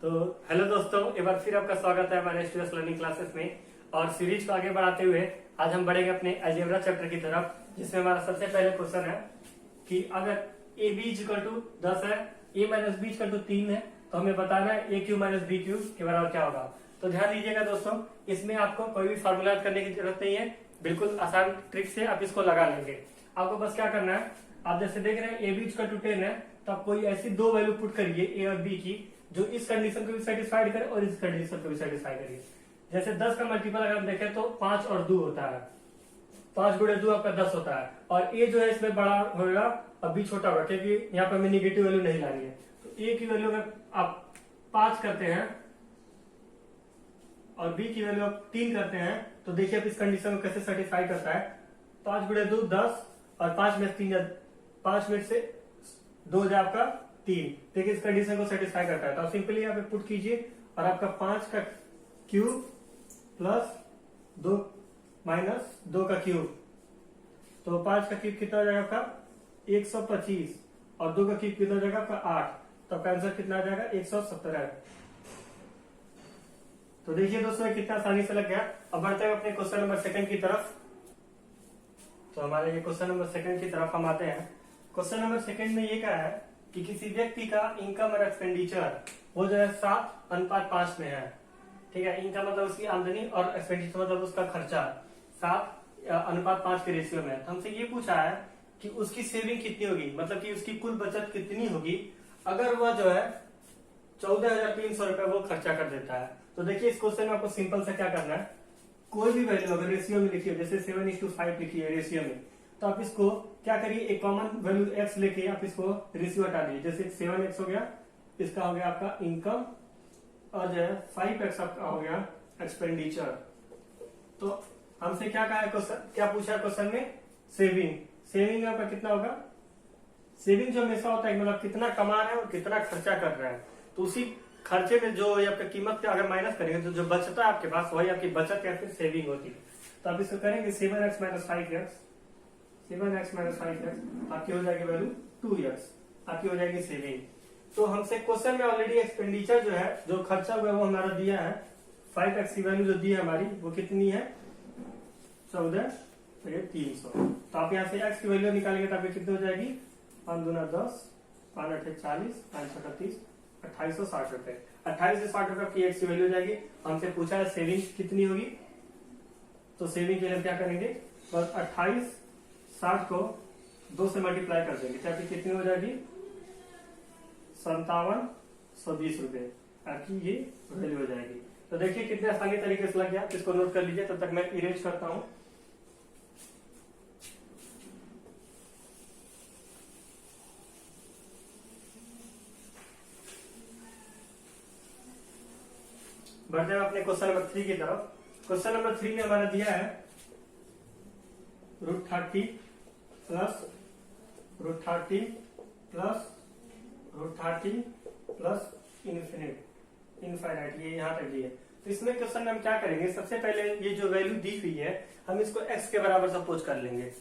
तो हेलो दोस्तों, एक बार फिर आपका स्वागत है हमारे स्टूडेंट्स लर्निंग क्लासेस में। और सीरीज को आगे बढ़ाते हुए आज हम बढ़ेंगे अपने अलजेब्रा चैप्टर की तरफ, जिसमें हमारा सबसे पहले क्वेश्चन है कि अगर A B is equal to 10 है, A minus B equal to 3 है, तो हमें बताना है A cube minus B cube के बराबर क्या होगा। तो ध्यान दीजिएगा दोस्तों, इसमें आपको कोई भी फॉर्मूला करने की जरूरत नहीं है, बिल्कुल आसान ट्रिक से आप इसको लगा लेंगे। आपको बस क्या करना है, आप जैसे देख रहे हैं ए बी इक्वल टू 10 है, तो आप कोई ऐसी दो वैल्यू पुट करिए ए और बी की जो इस कंडीशन को भी सेटिस्फाइड करे और इस कंडीशन को भी सेटिस्फाई करिए। जैसे 10 का मल्टीपल अगर हम देखें तो 5 और 2 होता है, 5 गुणे 2 आपका 10 होता है, और ए जो है इसमें बड़ा होगा और बी छोटा होगा, क्योंकि यहाँ पर हमें निगेटिव वैल्यू नहीं लानी है। तो ए की वैल्यू अगर आप 5 करते हैं और बी की वैल्यू आप 3 करते हैं, तो देखिए आप इस कंडीशन को कैसे सेटिस्फाई करता है। 5 गुणे 2 10 और 5 में 3 5 में से 2 हो जाए आपका 3, देखिए इस कंडीशन को सेटिस्फाई करता है। तो आप सिंपली यहाँ पे पुट कीजिए और आपका 5 का क्यूब प्लस 2 माइनस 2 का क्यूब, तो 5 का क्यूब कितना हो जाएगा आपका 125 और 2 का क्यूब कितना हो जाएगा आपका 8, तो आपका आंसर कितना आ जाएगा 117। तो देखिए दोस्तों कितना आसानी से लग गया। अब बढ़ते हैं अपने क्वेश्चन नंबर 2 की तरफ। तो हमारे ये क्वेश्चन नंबर 2 की तरफ हम आते हैं। क्वेश्चन नंबर 2 में ये क्या है कि किसी व्यक्ति का इनकम और एक्सपेंडिचर वो जो है 7:5 में है। ठीक है, इनकम मतलब उसकी आमदनी और एक्सपेंडिचर मतलब उसका खर्चा 7:5 के रेशियो में। तो हमसे ये पूछा है कि उसकी सेविंग कितनी होगी, मतलब कि उसकी कुल बचत कितनी होगी अगर वह जो है 14,300 रुपए वो खर्चा कर देता है। तो देखिए इस क्वेश्चन में आपको सिंपल से क्या करना है, कोई भी वैल्यू अगर रेशियो में लिखी है, जैसे 7:5 लिखी है रेशियो में, तो आप इसको क्या करिए, एक कॉमन वैल्यू x लेके आप इसको रेशियो हटा दीजिए। जैसे 7x हो गया, इसका हो गया आपका इनकम, और जो है 5x आपका हो गया एक्सपेंडिचर। तो हमसे क्या कहा है क्वेश्चन, क्या पूछा है क्वेश्चन में, सेविंग। सेविंग आपका कितना होगा, सेविंग जो हमेशा होता है मतलब कितना कमा रहे हैं और कितना खर्चा कर रहे हैं, तो उसी खर्चे में जो आपका कीमत पे अगर माइनस करेंगे तो जो बचता है आपके पास वही आपकी बचत या फिर सेविंग होती है। तो आप इसको करेंगे 7x minus 5x, 7x minus 5x आपकी हो जाएगी वैल्यू 2x, आपकी हो जाएगी सेविंग। तो हमसे क्वेश्चन में ऑलरेडी एक्सपेंडिचर जो है, जो खर्चा हुआ है वो हमारा दिया है, 5x की वैल्यू जो दी है हमारी वो कितनी है 14,300। तो आप यहाँ से x की वैल्यू निकालेंगे तो आपकी कितनी हो जाएगी 5 दूना 10, 5 8 40, 5 6 30, 2860 रुपए। 2860 रुपए की x की वैल्यू हो जाएगी। हमसे पूछा है सेविंग कितनी होगी, तो सेविंग के लिए क्या करेंगे, बस 2860 को 2 से मल्टीप्लाई कर देंगे, तो आपकी कितनी हो जाएगी 5720 रुपए आपकी ये वैल्यू हो जाएगी। तो देखिए कितने आसानी तरीके से लग गया, इसको नोट कर लीजिए, तब तक मैं इरेज करता हूं। बढ़ते हैं अपने क्वेश्चन नंबर 3 की तरफ। क्वेश्चन नंबर 3 में हमारा दिया है √30 प्लस √30 प्लस √30 प्लस इनफाइनाइट, ये यहां तक दी है। तो इसमें क्वेश्चन में हम क्या करेंगे, सबसे पहले ये जो वैल्यू दी हुई है हम इसको x के बराबर सपोज कर लेंगे।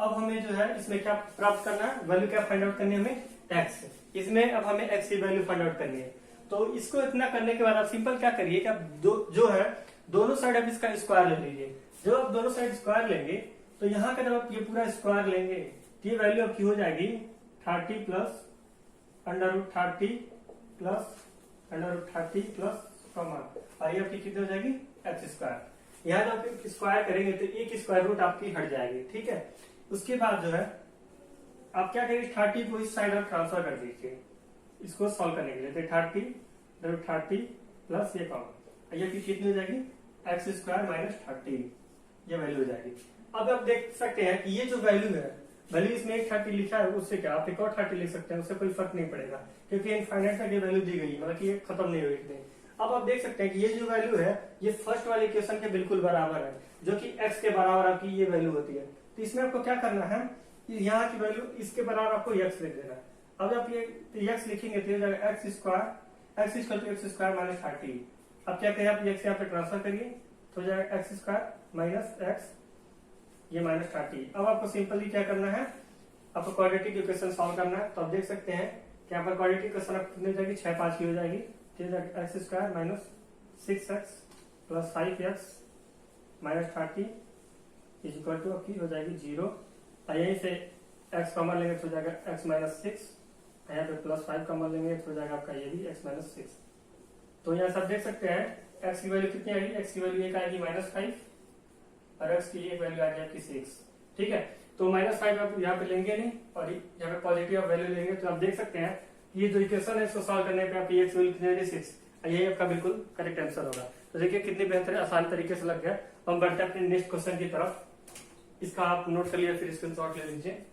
अब हमें जो है इसमें क्या प्राप्त करना है, वैल्यू क्या फाइंड आउट करनी है हमें, x। इसमें अब हमें x की वैल्यू फाइंड आउट करनी है। तो इसको इतना करने के बाद आप सिंपल क्या करिए कि आप जो है दोनों साइड आप इसका स्क्वायर ले लीजिए। जब आप दोनों साइड स्क्वायर लेंगे तो यहाँ का जब आप ये पूरा स्क्वायर लेंगे तो ये वैल्यू आपकी हो जाएगी 30 प्लस √30 प्लस √30 प्लस कॉमा, और ये आपकी कितनी हो जाएगी x स्क्वायर। यहाँ जब आप स्क्वायर करेंगे तो एक स्क्वायर रूट आपकी हट जाएगी। ठीक है, उसके बाद जो है आप क्या करेंगे, 30 को इस साइड आप ट्रांसफर कर दीजिए इसको सॉल्व करने के लिए। 30 प्लस ये कॉमन, ये कितनी हो जाएगी x स्क्वायर माइनस 30, ये वैल्यू हो जाएगी। अब आप देख सकते हैं कि ये जो वैल्यू है, वैल्यू इसमें एक 30 लिखा है, उससे क्या आप एक और 30 लिख सकते हैं, उससे कोई फर्क नहीं पड़ेगा, क्योंकि इनफाइनाइट तक ये वैल्यू दी गई, मतलब कि ये खत्म नहीं हुई इतनी। अब आप देख सकते हैं कि ये जो वैल्यू है ये फर्स्ट वाले इक्वेशन के बिल्कुल बराबर है, जो कि x के बराबर आपकी ये वैल्यू होती है। तो इसमें आपको क्या करना है, यहाँ की वैल्यू इसके बराबर आपको x लिख देना है। अब आप ये x लिखेंगे तो x square, x equal to x square minus 30। अब क्या कहें, आप x यहाँ पे ट्रांसफर करिए तो हो जाएगा x स्क्वायर माइनस x, ये माइनस 30। अब आपको सिंपली क्या करना है, आपको क्वाड्रेटिक इक्वेशन सॉल्व करना है। तो आप देख सकते हैं तो यहाँ पर क्वाड्रेटिक क्वेश्चन अब कितनी हो जाएगी, 6 5 की हो जाएगी। X square minus 6x plus 5x minus 30 is equal to आपकी हो जाएगी 0। और यहीं से x कॉमन लेंगे तो हो जाएगा x माइनस 6, यहाँ पे प्लस 5 कॉमन लेंगे तो हो जाएगा आपका ये भी x माइनस 6। तो यहाँ सब देख सकते हैं x की वैल्यू कितनी आएगी, x की वैल्यू एक आएगी माइनस 5 और x की एक वैल्यू आएगी आपकी 6। ठीक है, तो माइनस 5 आप यहाँ पे लेंगे नहीं और यहाँ पे पॉजिटिव वैल्यू लेंगे। तो आप देख सकते हैं ये जो इक्वेशन है इसको सॉल्व करने पे आपकी x वैल्यू कितनी आएगी 6, यही आपका बिल्कुल करेक्ट आंसर होगा। तो देखिए कितनी बेहतर आसान तरीके से लग गया। हम बढ़ते हैं अपने नेक्स्ट क्वेश्चन की तरफ। इसका आप नोट कर लिया, फिर स्क्रीनशॉट ले लीजिए।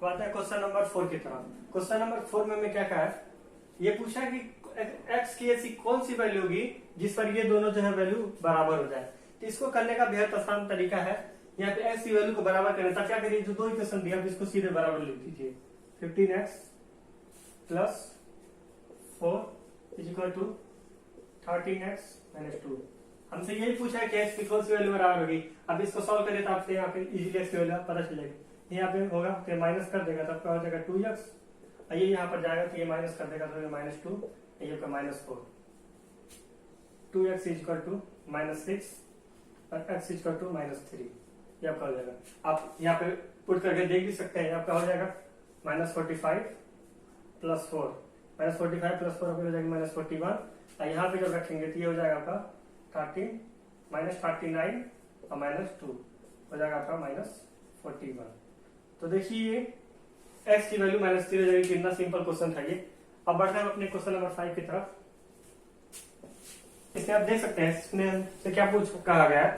बात है क्वेश्चन नंबर 4 की तरफ। क्वेश्चन नंबर 4 में हमें क्या कहा है, ये पूछा है कि x की ऐसी कौन सी वैल्यू होगी जिस पर ये दोनों जो है वैल्यू बराबर हो जाए। तो इसको करने का बेहद आसान तरीका है, यहाँ पे x की वैल्यू को बराबर करने तक क्या करिए, जो दो इक्वेशन दिया इसको सीधे बराबर लिख दीजिए। 15x plus 4 is equal to 13x minus 2। हमसे यही पूछा है कि x की कौन सी वैल्यू बराबर होगी। अब इसको सॉल्व करिए तो आपसे यहाँ पे इजीली x की वैल्यू पता चल जाएगी। यहाँ पे होगा तो माइनस कर देगा तब क्या हो जाएगा 2x, ये यहाँ पर जाएगा तो ये माइनस कर देगा तो माइनस 2, ये होगा minus 4। 2x is equal to minus 6 और x is equal to minus 3, ये आपका हो जाएगा। आप यहाँ पे पुट करके देख भी सकते हैं, आपका हो जाएगा माइनस 45 प्लस 4, माइनस 45 प्लस 4 हो जाएगा माइनस 41। और यहाँ पे जब रखेंगे तो ये हो जाएगा आपका 13 माइनस 39 और माइनस 2 हो जाएगा आपका माइनस 41। तो देखिए x की वैल्यू माइनस 3 हो जाएगी। कितना सिंपल क्वेश्चन था ये। अब बढ़ते हैं अपने क्वेश्चन नंबर 5 की तरफ। इसमें आप देख सकते हैं इसमें हमसे क्या कहा गया है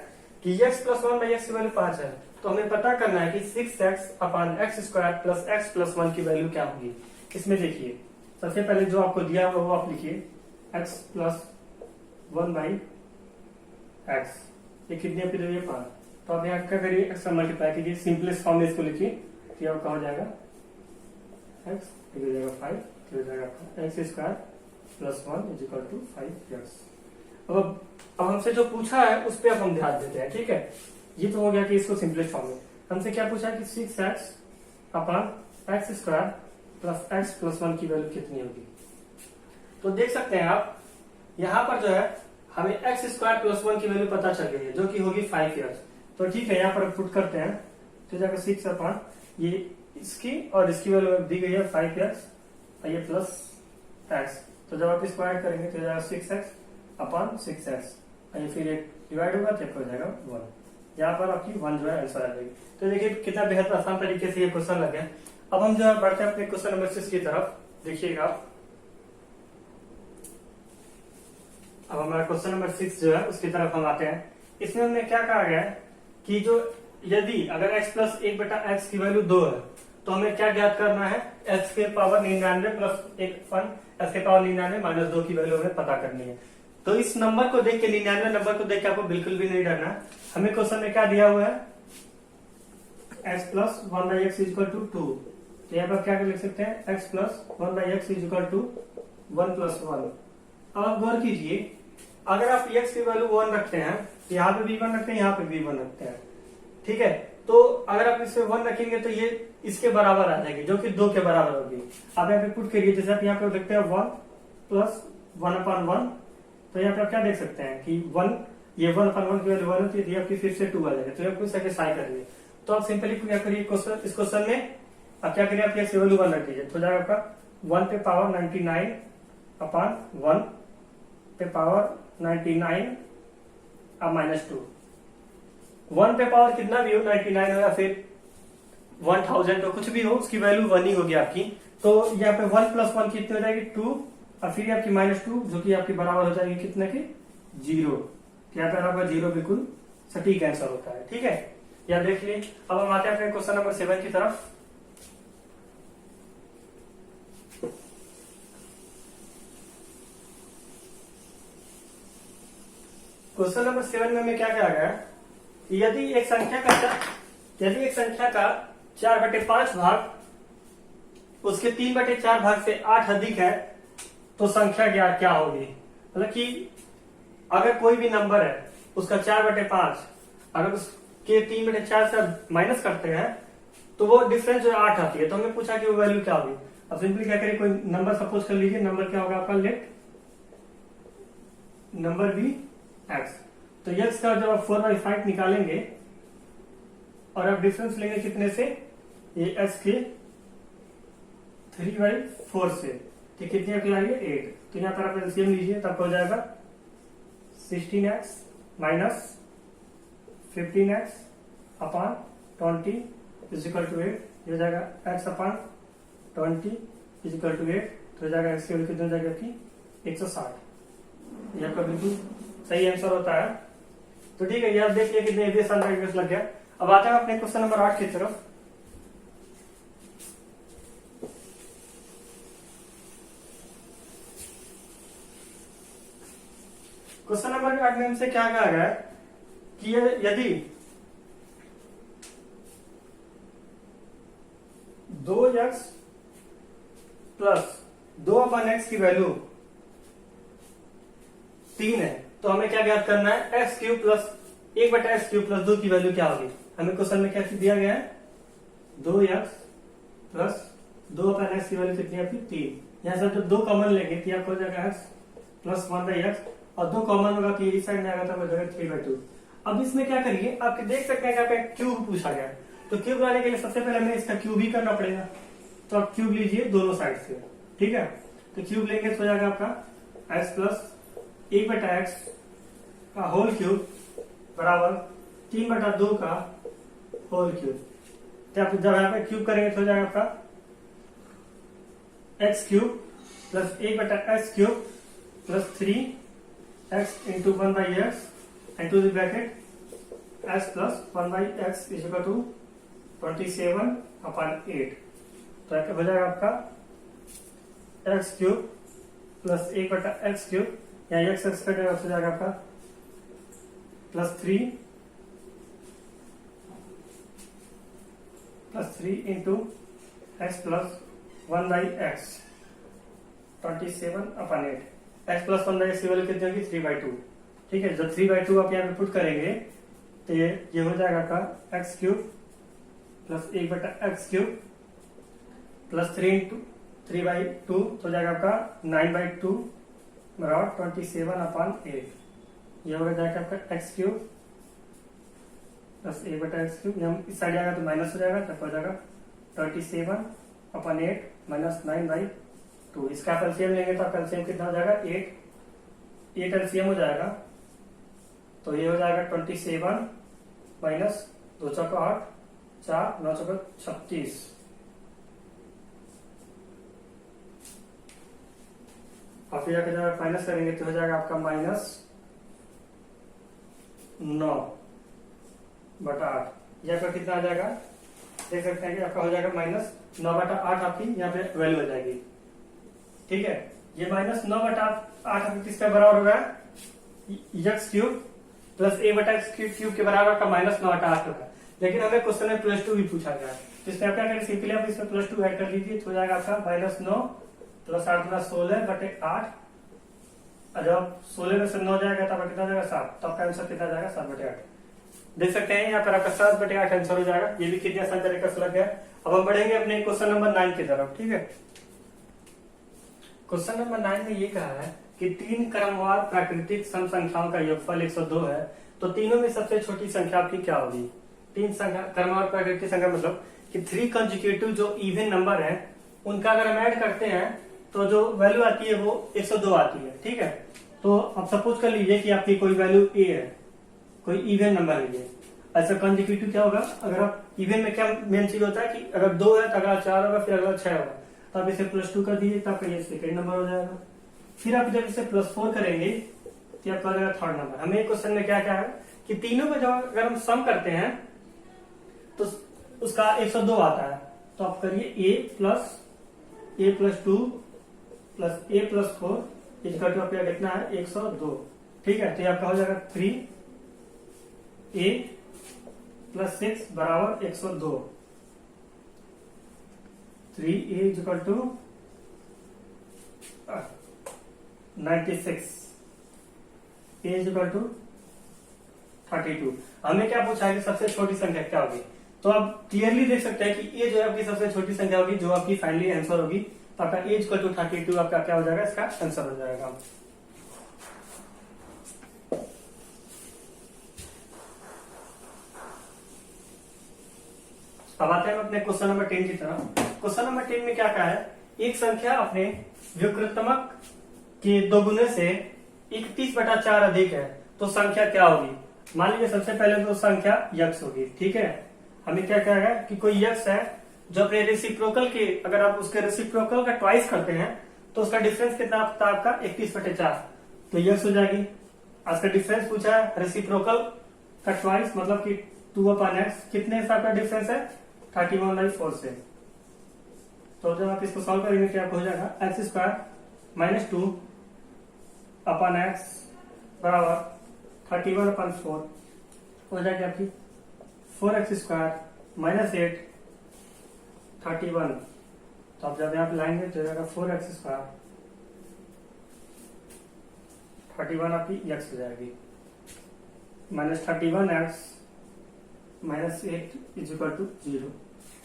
कि x प्लस 1 बाई एक्स की वैल्यू 5 है। तो हमें पता करना है कि 6x upon X square plus X plus 1 की वैल्यू क्या होगी। इसमें देखिए सबसे पहले जो आपको दिया हुआ वो आप लिखिए x प्लस 1 बाई एक्स, ये कितनी आपकी जगह 5। तो आप यहाँ क्या करिए x का मल्टीप्लाई कीजिए, सिंपलेस्ट फॉर्म में इसको लिखिए तो ये आपका हो जाएगा x हो जाएगा 5, तो हो जाएगा x square plus 1 is equal to 5x। अब हमसे जो पूछा है उस पर अब हम ध्यान देते हैं। ठीक है, ये तो हो गया कि इसको सिंपलेस्ट फॉर्म में। हमसे क्या पूछा है कि 6x upon X square plus X plus 1 की वैल्यू कितनी होगी। तो देख सकते हैं आप यहाँ पर जो है हमें एक्स स्क्वायर प्लस 1 की वैल्यू पता चल गई है जो कि होगी 5x। तो ठीक है, यहाँ पर पुट करते हैं तो जाकर 6 अपान ये इसकी और इसकी वैल्यू दी गई है 5x और ये प्लस x। तो जब आप इसको ऐड करेंगे तो जाएगा 6x अपान 6x और ये फिर एक डिवाइड होगा तो हो जाएगा 1। यहाँ पर आपकी 1 जो है आंसर आ जाएगी। तो देखिए कितना बेहद आसान तरीके से ये क्वेश्चन लगे। अब हम जो है बढ़ते हैं अपने क्वेश्चन नंबर 6 की तरफ। देखिएगा अब हमारा क्वेश्चन नंबर 6 जो है उसकी तरफ हम आते हैं। इसमें हमने क्या कहा गया है कि जो यदि अगर x प्लस 1 बटा x की वैल्यू 2 है तो हमें क्या ज्ञात करना है, x के पावर 99 प्लस 1 x के पावर 99 माइनस 2 की वैल्यू हमें पता करनी है। तो इस नंबर को देख के 99 नंबर को देख के आपको बिल्कुल भी नहीं डरना। हमें क्वेश्चन में क्या दिया हुआ है x plus 1 by x is equal to 2। तो यहाँ पर क्या लिख सकते हैं x plus 1 by x is equal to 1 plus 1। अब आप गौर कीजिए अगर आप x की वैल्यू 1 रखते हैं यहाँ पे भी 1 रखते हैं, यहाँ पे भी 1 रखते हैं। ठीक है, तो अगर आप इसमें 1 रखेंगे तो ये इसके बराबर आ जाएगी जो कि 2 के बराबर होगी। आप यहाँ पे पुट करिए, जैसे आप यहाँ पे लिखते हैं 1 प्लस 1 अपान 1। तो यहाँ पे आप क्या देख सकते हैं कि 1 ये 1 अपान 1 की वैल्यू 1 होती है, आपकी फिर से 2 आ जाएगा। तो आपको सेटिस्फाई करिए। तो आप सिंपली क्या करिए इस क्वेश्चन में आप क्या करिए, आप ये वैल्यू 1 रख दीजिए। तो जाएगा आपका 1 पे पावर 99 अपान 1 पे पावर 99 अब माइनस 2। 1 पे पावर कितना भी हो 99 हो या फिर 1000 हो, कुछ भी हो उसकी वैल्यू 1 ही होगी आपकी। तो यहाँ पे 1 प्लस 1 कितनी हो जाएगी 2 और फिर आपकी माइनस 2 जो कि आपकी बराबर हो जाएगी कितने की 0। यहाँ पे आपका 0 बिल्कुल सटीक आंसर होता है। ठीक है, यह देख लिए। अब हम आते हैं अपने क्वेश्चन नंबर 7 की तरफ। क्वेश्चन नंबर 7 में हमें क्या कहा गया है, यदि एक संख्या का 4/5 भाग उसके 3/4 भाग से 8 अधिक है तो संख्या क्या होगी। मतलब कि अगर कोई भी नंबर है उसका 4/5 अगर उसके 3/4 से माइनस करते हैं तो वो डिफरेंस जो 8 आती है। तो हमने पूछा कि वो वैल्यू क्या होगी। अब सिंपली क्या करिए, कोई नंबर सपोज कर लीजिए, नंबर क्या होगा आपका, लेट नंबर बी एक्स। तो एक्स का जब आप 4/5 निकालेंगे और आप डिफरेंस लेंगे कितने से, ये एक्स के 3/4 से, तो कितने आप लाएंगे 8। तो यहाँ पर आप एलसीएम लीजिए तब हो जाएगा 16x minus 15x upon 20 is equal to 8। ये हो जाएगा x upon 20 is equal to 8। तो हो जाएगा x की वैल्यू कितनी हो जाएगी आपकी 160। ये आपका बिल्कुल सही आंसर होता है। तो ठीक है, ये आप देखिए कितने इजी आसान लग गया। अब आते हैं अपने क्वेश्चन नंबर 8 की तरफ। क्वेश्चन नंबर 8 में हमसे क्या कहा गया है कि यदि 2x प्लस 2/x की वैल्यू 3 है तो हमें क्या ज्ञात करना है, x³ प्लस 1/x³ प्लस 2 की वैल्यू क्या होगी। हमें क्वेश्चन में क्या दिया गया है, 2x प्लस 2/x की वैल्यू कितनी है आपकी 3। यहां से जब 2 कॉमन लेंगे तो आपको हो जाएगा x प्लस 1/x और 2 कॉमन होगा तो इस साइड में आएगा तो हो जाएगा 3/2। अब इसमें क्या करिए, आप देख सकते हैं कि आपका क्यूब पूछा गया है। तो क्यूब लाने के लिए सबसे पहले हमें इसका क्यूब ही करना पड़ेगा। तो आप क्यूब लीजिए दोनों साइड से, ठीक है। तो क्यूब लेंगे तो हो जाएगा आपका x प्लस 1/x का होल क्यूब बराबर 3/2 का होल क्यूब। तो आप जब यहाँ पे क्यूब करेंगे तो हो जाएगा आपका x³ plus 1/x³ plus 3x into 1/x and to the bracket x plus 1/x is equal to 27/8। तो हो जाएगा आपका x³ प्लस 1/x³ या x कटेगा हो जाएगा आपका plus 3 into x plus 1/x 27/8। x plus 1/x की वैल्यू कितनी होगी 3/2। ठीक है, जब 3/2 आप यहाँ पे पुट करेंगे तो ये हो जाएगा आपका x³ plus 1/x³ plus 3 into 3/2 तो हो जाएगा आपका 9/2 बराबर 27/8। ये हो जाएगा आपका x³ प्लस 1/x³। हम इस साइड आएगा तो माइनस हो जाएगा, तब हो जाएगा 27/8 माइनस 9/2। इसका एलसीएम लेंगे तो आपका एलसीएम कितना हो जाएगा 8 एलसीएम हो जाएगा। तो ये हो जाएगा 27 माइनस 2 चौको 8 4 9 चौको 36। और फिर जाकर जब माइनस करेंगे तो हो जाएगा आपका -9/8। यह आपका कितना आ जाएगा, देख सकते हैं कि आपका हो जाएगा -9/8 आपकी यहाँ पे वैल्यू हो जाएगी। ठीक है, ये -9/8 आपकी किसका बराबर होगा, x³ प्लस 1/x³ के बराबर का -9/8 होगा। लेकिन हमें क्वेश्चन में +2 भी पूछा गया है, तो इसमें आप क्या करें, सिंपली आप इसमें +2 ऐड कर लीजिए तो हो जाएगा आपका -9 प्लस 8 गुना 16/8। जब 16 में से 9 जाएगा तब कितना जाएगा 7। तो आपका आंसर कितना जाएगा 7/8। देख सकते हैं यहाँ पर आपका 7/8 आंसर हो जाएगा। ये भी कितने आसान तरीके से लग गया। अब हम बढ़ेंगे अपने क्वेश्चन नंबर 9 की तरफ। ठीक है, क्वेश्चन नंबर 9 में ये कहा है कि 3 क्रमवार प्राकृतिक सम संख्याओं का योगफल 102 है, तो तीनों में सबसे छोटी संख्या आपकी क्या होगी। 3 क्रमवार प्राकृतिक संख्या मतलब कि 3 कंसेक्यूटिव जो इवन नंबर है उनका अगर हम ऐड करते हैं तो जो वैल्यू आती है वो 102 आती है। ठीक है, तो अब सपोज कर लीजिए कि आपकी कोई वैल्यू a है, कोई इवन नंबर लीजिए। ऐसा कंसेक्यूटिव क्या होगा, अगर आप इवन में क्या मेन चीज होता है कि अगर 2 है तो अगला 4 होगा, फिर अगला 6 होगा। तो आप इसे +2 कर दीजिए तो आपका ये सेकेंड नंबर हो जाएगा। फिर आप जब इसे +4 करेंगे तो आपका हो जाएगा थर्ड नंबर। हमें क्वेश्चन में क्या क्या है कि तीनों को जब अगर हम सम करते हैं तो उसका 102 आता है। तो आप करिए a + 2 प्लस a + 4 इसका टू आपका कितना है 102। ठीक है, तो ये आपका हो जाएगा 3a + 6 बराबर 102। 3a is equal to 96, a is equal to 32। हमें क्या पूछा है कि सबसे छोटी संख्या क्या होगी, तो आप क्लियरली देख सकते हैं कि ये जो है आपकी सबसे छोटी संख्या होगी, जो आपकी फाइनली आंसर होगी। तो आपका a इक्वल टू 32 आपका क्या हो जाएगा, इसका आंसर हो जाएगा। अब आते हैं अपने क्वेश्चन नंबर 10 की तरफ। क्वेश्चन नंबर 10 में क्या कहा है, एक संख्या अपने व्युत्क्रमांक के दोगुने से 31/4 अधिक है तो संख्या क्या होगी। मान लीजिए सबसे पहले तो संख्या यक्स होगी, ठीक है। हमें क्या कहा है कि कोई यक्स है जो अपने रेसिप्रोकल के, अगर आप उसके रेसिप्रोकल का ट्वाइस करते हैं तो उसका डिफरेंस कितना आता है आपका 31/4, तो यक्स हो जाएगी। आज का डिफरेंस पूछा है रेसिप्रोकल का ट्वाइस, मतलब कि 2/x, कितने हिसाब का डिफरेंस है 31/4 से। तो जब आप इसको सॉल्व करेंगे क्या हो जाएगा, x² - 2/x बराबर 31/4 हो जाएगी आपकी 4x² - 8 31। तो आप जब यहाँ पे लाएंगे तो जाएगा 4x² 31 आपकी x हो जाएगी -31x - 8 इज इक्वल टू 0।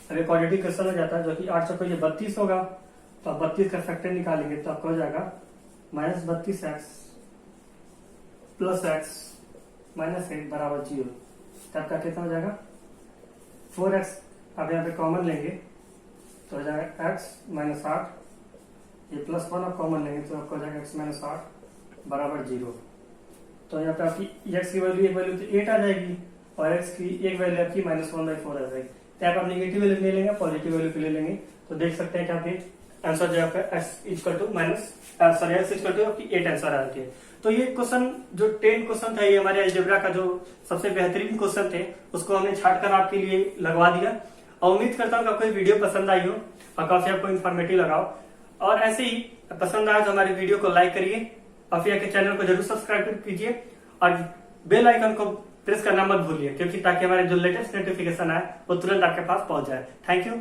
अगर क्वाड्रेटिक क्वेश्चन हो जाता है जो कि 8 चौको ये 32 होगा, तो आप 32 का फैक्टर निकालेंगे तो आपका हो जाएगा -32x + x - 8 बराबर 0। तो आपका कितना हो जाएगा 4x, आप यहाँ पे कॉमन लेंगे तो हो जाएगा x - 8, ये +1 आप कॉमन लेंगे तो आपका हो जाएगा x - 8 बराबर 0। तो यहाँ पे आपकी x की वैल्यू एक वैल्यू तो 8 आ जाएगी और x की एक वैल्यू आपकी -1/4 आ जाएगी। तो आप नेगेटिव वैल्यू ले लेंगे, पॉजिटिव वैल्यू पे ले लेंगे, तो देख सकते हैं कि आपके आंसर जो है x इक्वल टू आपकी 8 आंसर आ जाती है। तो ये क्वेश्चन जो 10 क्वेश्चन था, ये हमारे अलजेब्रा का जो सबसे बेहतरीन क्वेश्चन थे, उसको हमने छाट कर आपके लिए लगवा दिया। और उम्मीद करता हूँ कि आपको वीडियो पसंद आई हो और काफी आपको इन्फॉर्मेटिव लगा हो। और ऐसे ही पसंद आए तो हमारे वीडियो को लाइक करिए और फिर के चैनल को जरूर सब्सक्राइब कीजिए और बेल आइकन को प्रेस करना मत भूलिए, क्योंकि ताकि हमारे जो लेटेस्ट नोटिफिकेशन आए वो तुरंत आपके पास पहुंच जाए। Thank you.